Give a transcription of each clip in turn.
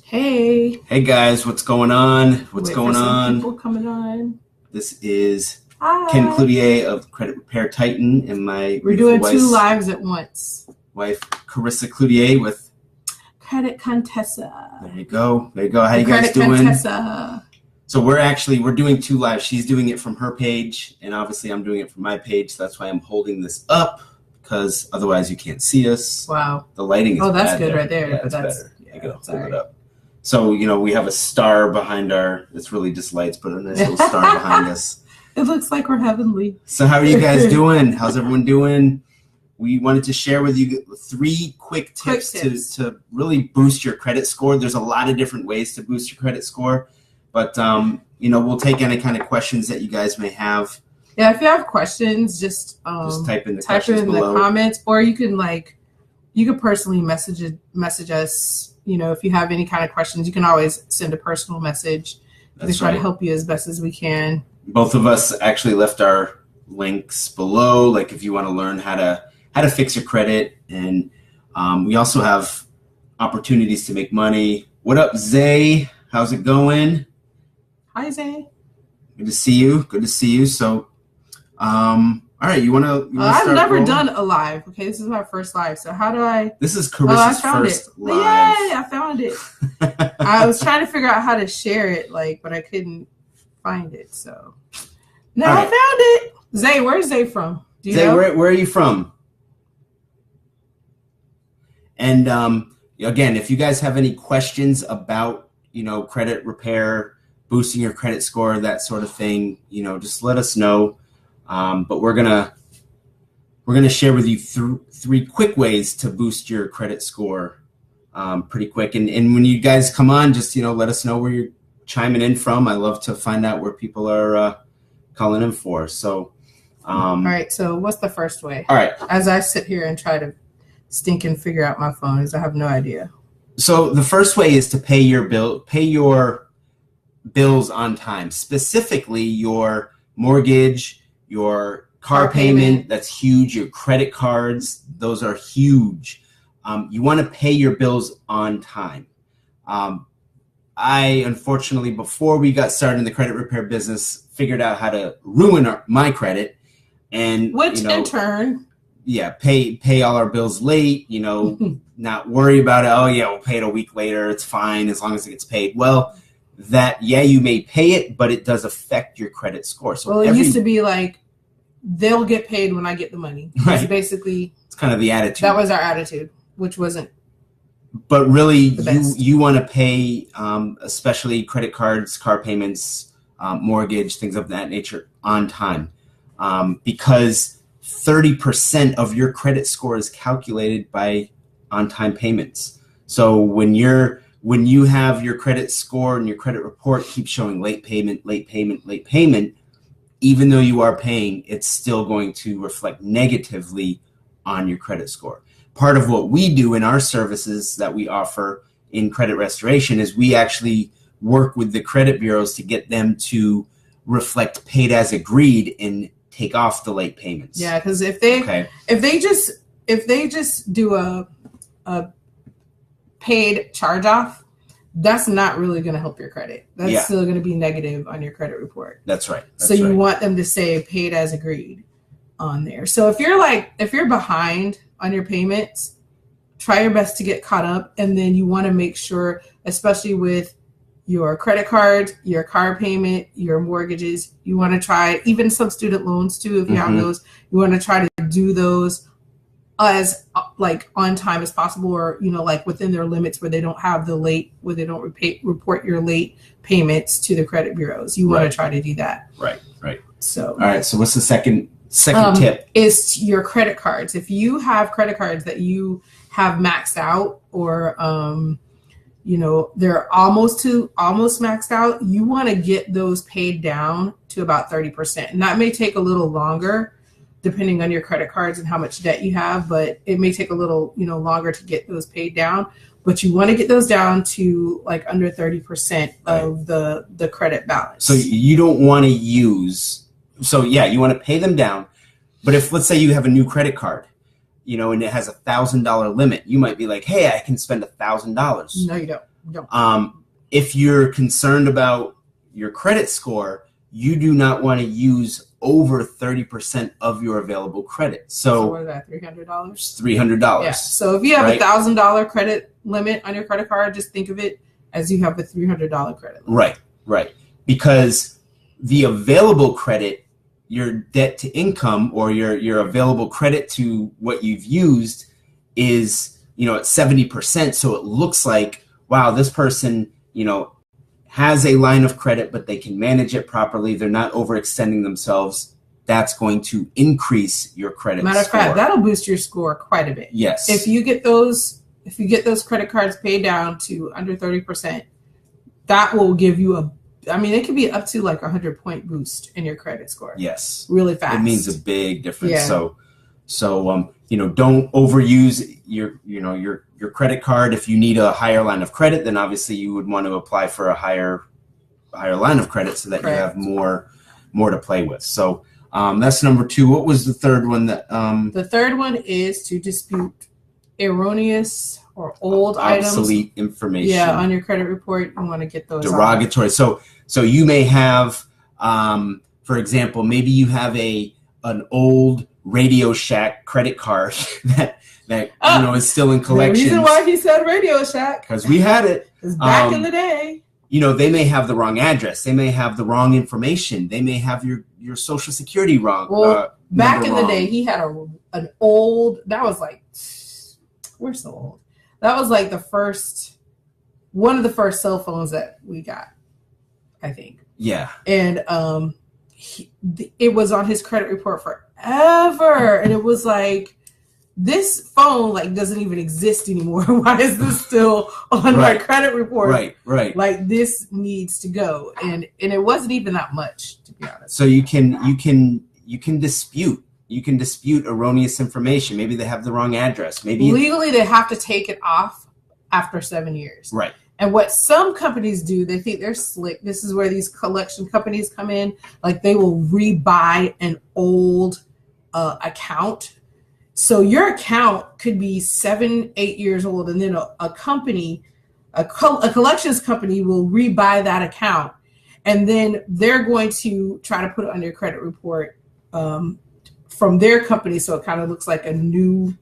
Hey. Hey guys, what's going on? What's Wait going for some on? people coming on. This is Hi. Ken Cloutier of Credit Repair Titan and my We're doing two lives at once. wife Carissa Cloutier with Credit Contessa. There you go. There you go. How The you guys Credit doing? Contessa. So we're doing two lives. She's doing it from her page, and obviously I'm doing it from my page. So that's why I'm holding this up, because otherwise you can't see us. Wow. The lighting is that's bad good there. right there. Yeah, but it's that's better. yeah, You gotta hold right. it up. So, we have a star behind it's really just lights, but a nice little star behind us. It looks like we're heavenly. So how are you guys doing? How's everyone doing? We wanted to share with you 3 quick tips. To really boost your credit score. There's a lot of different ways to boost your credit score, but we'll take any kind of questions that you guys may have. Yeah, if you have questions, just type in the comments, or you can personally message us. If you have any kind of questions, you can always send a personal message. We try to help you as best as we can. Both of us actually left our links below, like if you want to learn how to fix your credit, and we also have opportunities to make money. What up, Zay? How's it going? Hi, Zay. Good to see you. Good to see you. So, all right, you want to I've never done a live. Okay, this is my first live. So how do I? This is Carissa's first live. Yay, I found it. I was trying to figure out how to share it, but I couldn't find it. So now I found it. Zay, where's Zay from? Do you know? Where are you from? And again, if you guys have any questions about credit repair, boosting your credit score, that sort of thing, just let us know. But we're gonna share with you 3 quick ways to boost your credit score pretty quick. And when you guys come on, just let us know where you're chiming in from. I love to find out where people are calling in for. So all right, so what's the first way? All right. As I sit here and try to figure out my phone, because I have no idea. So the first way is to pay your bills on time, specifically your mortgage, your car payment. That's huge. Your credit cards, those are huge. You want to pay your bills on time. I, unfortunately, before we got started in the credit repair business, figured out how to ruin my credit. And which in turn, pay all our bills late, not worry about it. Oh yeah, we'll pay it a week later. It's fine as long as it gets paid. Well, you may pay it, but it does affect your credit score. So it used to be like, they'll get paid when I get the money. Right. Basically, it's kind of the attitude. That was our attitude, which wasn't. But really, you want to pay, especially credit cards, car payments, mortgage, things of that nature on time. Because 30% of your credit score is calculated by on-time payments. So when you have your credit score and your credit report keeps showing late payment, even though you are paying, it's still going to reflect negatively on your credit score. Part of what we do in our services that we offer in credit restoration is we actually work with the credit bureaus to get them to reflect paid as agreed and take off the late payments. Yeah, because if they just do a paid charge off, that's not really going to help your credit. That's still going to be negative on your credit report. That's right. You want them to say paid as agreed on there. So if you're behind on your payments, try your best to get caught up, and then you want to make sure, especially with your credit card, your car payment, your mortgages, you want to try, even some student loans too, if you have those, you want to try to do those as on time as possible, or within their limits where they don't report your late payments to the credit bureaus. You want to try to do that. Right. So all right, so what's the second tip? Is your credit cards. If you have credit cards that you have maxed out, or they're almost maxed out, you want to get those paid down to about 30%. And that may take a little longer depending on your credit cards and how much debt you have, but it may take a little, longer to get those paid down. But you want to get those down to under 30% of the credit balance. So you don't want to you want to pay them down. But if, let's say you have a new credit card, and it has $1,000 limit, you might be like, hey, I can spend $1,000. No, you don't. If you're concerned about your credit score, you do not want to use over 30% of your available credit. So what is that, $300? $300. Yeah. So if you have $1,000 credit limit on your credit card, just think of it as you have a $300 credit limit. Right. Because the available credit, your debt to income or your available credit to what you've used is, at 70%. So it looks like, wow, this person, has a line of credit, but they can manage it properly. They're not overextending themselves. That's going to increase your credit score. Matter of fact, that'll boost your score quite a bit. Yes. If you get those credit cards paid down to under 30%, that will give you it could be up to like 100-point boost in your credit score. Yes. Really fast. It means a big difference. Yeah. So don't overuse your credit card. If you need a higher line of credit, then obviously you would want to apply for a higher line of credit so that you have more to play with. So that's number 2. What was the third one? The third one is to dispute erroneous or old obsolete information. Yeah, on your credit report, you want to get those derogatory. Off. So you may have, for example, maybe you have an old Radio Shack credit card that is still in collections. The reason why he said Radio Shack, because we had it back in the day. They may have the wrong address. They may have the wrong information. They may have your social security wrong. Well, back in the day, he had an old. That was like, we're so old. That was like one of the first cell phones that we got, I think. Yeah. And it was on his credit report forever, and it was like, this phone doesn't even exist anymore. Why is this still on my credit report? Right. Like, this needs to go, and it wasn't even that much, to be honest. So you can dispute. You can dispute erroneous information. Maybe they have the wrong address. Maybe legally they have to take it off after 7 years. Right. And what some companies do, they think they're slick. This is where these collection companies come in. Like, they will rebuy an old account. So your account could be 7-8 years old, and then a collections company will rebuy that account, and then they're going to try to put it on your credit report from their company, so it kind of looks like a new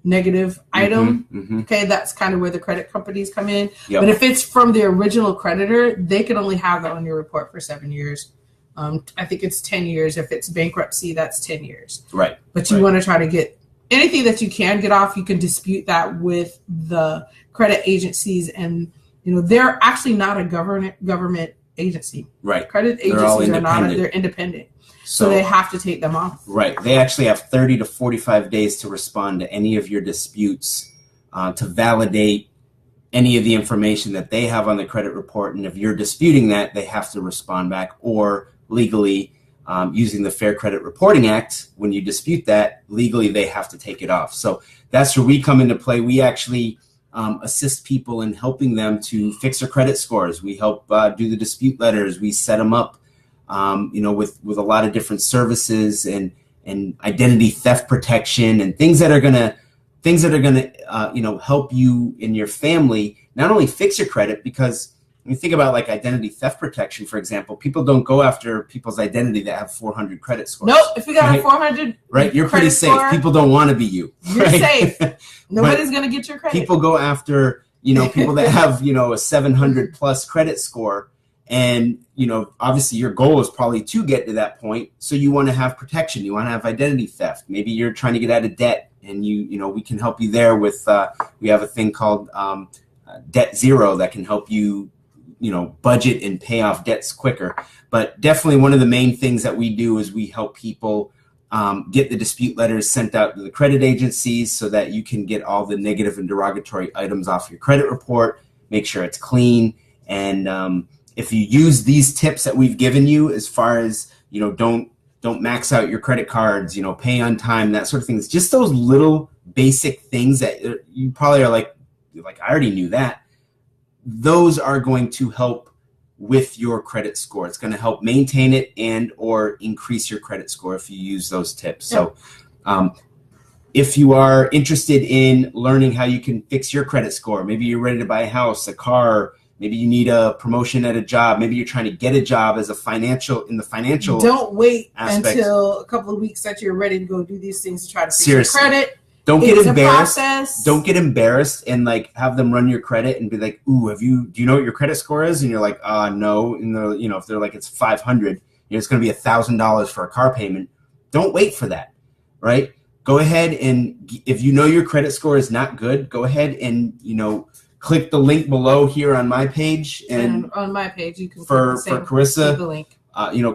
negative item. Mm-hmm. Okay, that's kind of where the credit companies come in. Yep. But if it's from the original creditor, they can only have that on your report for 7 years. I think it's 10 years. If it's bankruptcy, that's 10 years. Right. But you want to try to get anything that you can get off. You can dispute that with the credit agencies, and they're actually not a government agency. Right. Credit agencies are not. They're independent. So they have to take them off. Right. They actually have 30 to 45 days to respond to any of your disputes, to validate any of the information that they have on the credit report. And if you're disputing that, they have to respond back, or legally, using the Fair Credit Reporting Act, when you dispute that, legally they have to take it off. So that's where we come into play. We actually assist people in helping them to fix their credit scores. We help do the dispute letters. We set them up with a lot of different services and identity theft protection and things that are gonna help you and your family not only fix your credit, because when you think about like identity theft protection, for example, people don't go after people's identity that have 400 credit scores. Nope. If you got a 400, right, you're pretty safe. Score, people don't want to be you. You're safe. Nobody's gonna get your credit. People go after people that have a 700 plus credit score. And, obviously your goal is probably to get to that point. So you want to have protection. You want to have identity theft. Maybe you're trying to get out of debt, and we can help you there with, we have a thing called Debt Zero that can help you, budget and pay off debts quicker. But definitely one of the main things that we do is we help people get the dispute letters sent out to the credit agencies so that you can get all the negative and derogatory items off your credit report, make sure it's clean. And, if you use these tips that we've given you, as far as, don't max out your credit cards, pay on time, that sort of things, just those little basic things that you probably are like, I already knew that. Those are going to help with your credit score. It's going to help maintain it and or increase your credit score if you use those tips. Yeah. So If you are interested in learning how you can fix your credit score, maybe you're ready to buy a house, a car, maybe you need a promotion at a job, maybe you're trying to get a job as a financial. Don't wait aspect. Until a couple of weeks that you're ready to go do these things to try to fix Seriously. your credit. Don't get embarrassed. Don't get embarrassed and like have them run your credit and be like, "Ooh, do you know what your credit score is?" And you're like, no." And they're, if they're like, it's 500, it's going to be $1,000 for a car payment. Don't wait for that, right? Go ahead and if you know your credit score is not good, go ahead and click the link below here on my page, and on my page you can for Carissa, the link.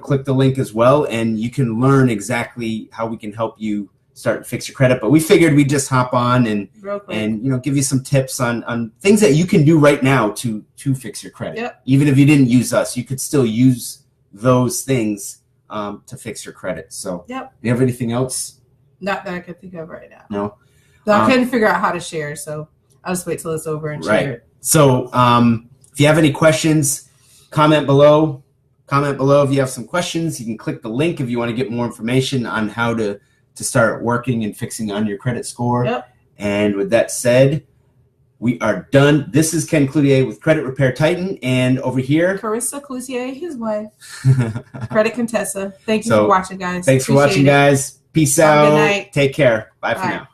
Click the link as well, and you can learn exactly how we can help you start to fix your credit. But we figured we'd just hop on and give you some tips on things that you can do right now to fix your credit. Yep. Even if you didn't use us, you could still use those things to fix your credit. So, yep. Do you have anything else? Not that I can think of right now. No. I couldn't figure out how to share, so I'll just wait till it's over and share it. So if you have any questions, comment below. Comment below if you have some questions. You can click the link if you want to get more information on how to start working and fixing on your credit score. Yep. And with that said, we are done. This is Ken Cloutier with Credit Repair Titan, and over here, Carissa Cloutier, his wife, Credit Contessa. Thank you for watching, guys. Thanks for watching, guys. Peace out. Good night. Take care. Bye for now.